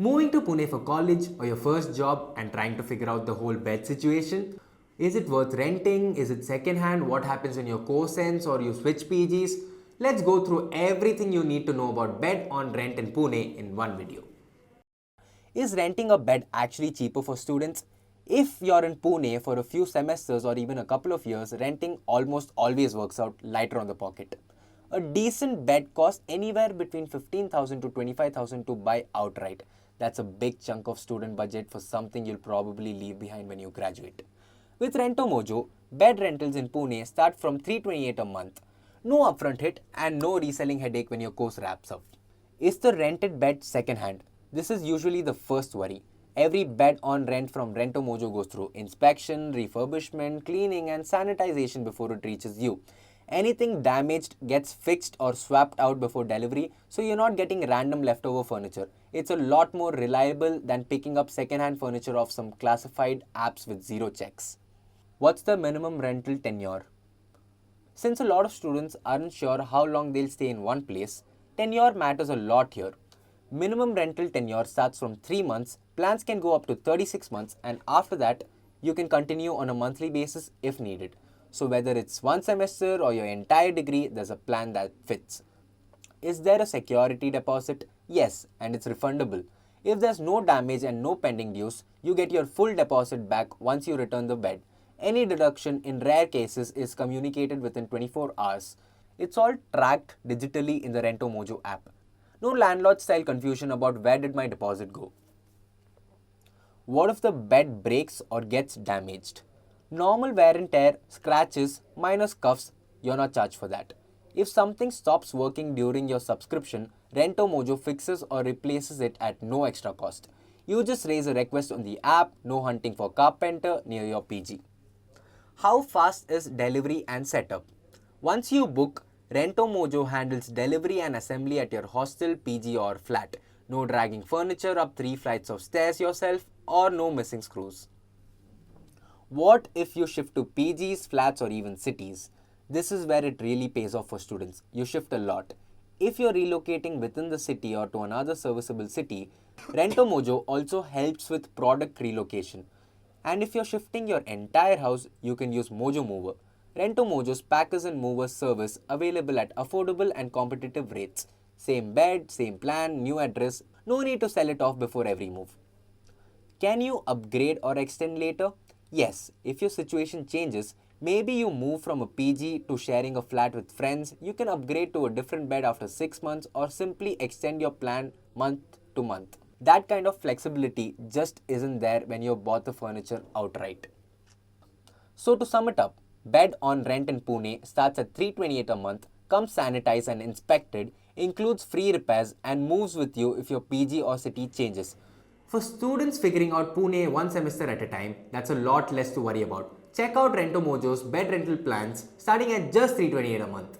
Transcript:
Moving to Pune for college or your first job and trying to figure out the whole bed situation? Is it worth renting? Is it second-hand? What happens when your course ends or you switch PGs? Let's go through everything you need to know about bed on rent in Pune in one video. Is renting a bed actually cheaper for students? If you're in Pune for a few semesters or even a couple of years, renting almost always works out lighter on the pocket. A decent bed costs anywhere between 15,000 to 25,000 to buy outright. That's a big chunk of student budget for something you'll probably leave behind when you graduate. With Rentomojo, bed rentals in Pune start from 328 a month. No upfront hit and no reselling headache when your course wraps up. Is the rented bed second-hand? This is usually the first worry. Every bed on rent from Rentomojo goes through inspection, refurbishment, cleaning and sanitization before it reaches you. Anything damaged gets fixed or swapped out before delivery, so you're not getting random leftover furniture. It's a lot more reliable than picking up second-hand furniture off some classified apps with zero checks. What's the minimum rental tenure? Since a lot of students aren't sure how long they'll stay in one place, tenure matters a lot here. Minimum rental tenure starts from 3 months, plans can go up to 36 months, and after that, you can continue on a monthly basis if needed. So whether it's one semester or your entire degree, there's a plan that fits. Is there a security deposit? Yes, and it's refundable. If there's no damage and no pending dues, you get your full deposit back once you return the bed. Any deduction in rare cases is communicated within 24 hours. It's all tracked digitally in the Rentomojo app. No landlord-style confusion about where did my deposit go. What if the bed breaks or gets damaged? Normal wear and tear, scratches, minor scuffs, you're not charged for that. If something stops working during your subscription, Rentomojo fixes or replaces it at no extra cost. You just raise a request on the app, no hunting for carpenter near your PG. How fast is delivery and setup? Once you book, Rentomojo handles delivery and assembly at your hostel, PG or flat. No dragging furniture up 3 flights of stairs yourself or no missing screws. What if you shift to PGs, flats or even cities? This is where it really pays off for students. You shift a lot. If you're relocating within the city or to another serviceable city, Rentomojo also helps with product relocation. And if you're shifting your entire house, you can use Mojo Mover. Rentomojo's packers and movers service available at affordable and competitive rates. Same bed, same plan, new address, no need to sell it off before every move. Can you upgrade or extend later? Yes, if your situation changes, maybe you move from a PG to sharing a flat with friends, you can upgrade to a different bed after 6 months or simply extend your plan month to month. That kind of flexibility just isn't there when you bought the furniture outright. So to sum it up, bed on rent in Pune starts at 328 a month, comes sanitized and inspected, includes free repairs and moves with you if your PG or city changes. For students figuring out Pune one semester at a time, that's a lot less to worry about. Check out Rentomojo's bed rental plans starting at just 328 a month.